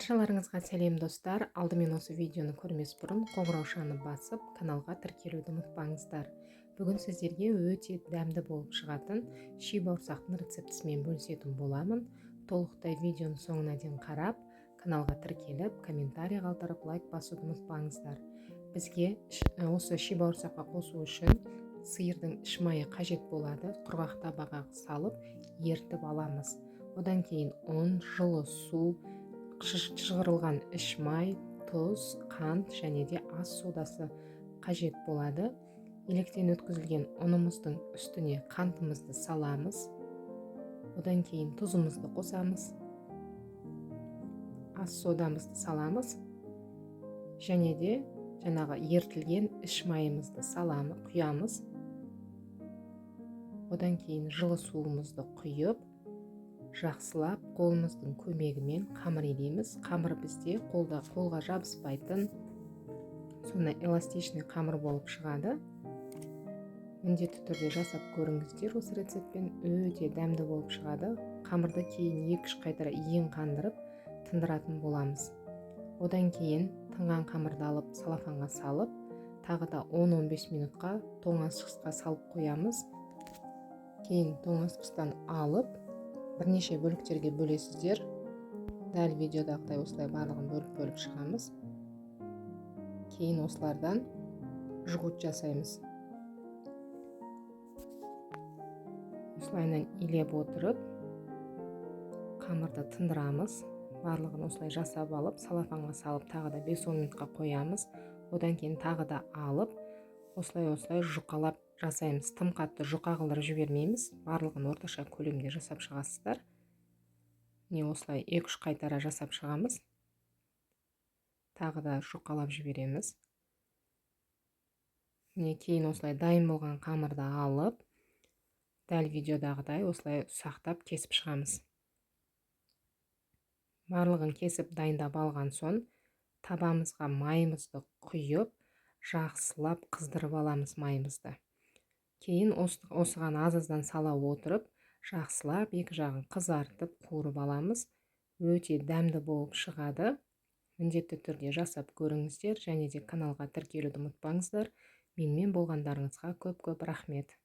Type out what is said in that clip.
Баршаларыңызға сәлем достар. Алдымен осы видеоны көрмес бұрын қоңыраушаны басып, каналға тіркелуді ұмытпаңыздар. Бүгін сіздерге өте дәмді болып шығатын ши бауырсақтың рецептісімен бөлісетін боламын. Толықтай видеоны соңына дейін қарап, каналға тіркеліп, комментарий қалдырып, лайк басуды ұмытпаңыздар. Бізге осы ши бауырсаққа қосу үшін сиырдың іш майы қажет болады. Құрғақ табаға салып, ертіп аламыз. Одан кейін ұн, жылы су, шығарылған іш май, тұз, қант және де ас содасы қажет болады. Електен өткізілген ұнымыздың үстіне қантымызды саламыз. Одан кейін тұзымызды қосамыз. Ас содамызды саламыз. Және де жаңағы ертілген іш майымызды құямыз. Одан кейін жылы суымызды құйып, жақсылап қолымыздың көмегімен қамыр илейміз. Қамыр бізде қолға жабыспайтын, сондай эластичный қамыр болып шығады. Міндетті түрде жасап көріңіздер осы рецептпен, өте дәмді болып шығады. Қамырды кейін 2-3 қайтара иін қандырып тындыратын боламыз. Одан кейін тынған қамырды алып салафанға салып, тағы да 10-15 минутқа тоңазытқышқа салып қоямыз. Кейін тоңазытқыштан алып бірнеше бөліктерге бөлесіздер. Дәл видеодағыдай осылай барлығын бөліп шығамыз. Кейін осылардан жғут жасаймыз. Осылайынан илеп отырып, қамырды тындырамыз. Барлығын осылай жасап алып, салафанға салып, тағы да 5-10 минутқа қоямыз. Одан кейін тағы да алып, осылай жұқалап жасаймыз. Тым қатты жұқа қылдырып жібермейміз. Барлығын орташа көлемде жасап шығасыздар. Осылай 2-3 қайтара жасап шығамыз. Тағы да жұқалап жібереміз. Кейін осылай дайын болған қамырды алып, дәл видеодағыдай осылай ұсақтап кесіп шығамыз. Барлығын кесіп дайындап алған соң, табамызға майымызды құйып, жақсылап қыздырып аламыз майымызды. Кейін осыған аз-аздан сала отырып, жақсылап екі жағын қызартып қуырып аламыз. Өте дәмді болып шығады. Міндетті түрде жасап көріңіздер және де каналға тіркелуді ұмытпаңыздар. Менімен болғандарыңызға көп-көп рахмет.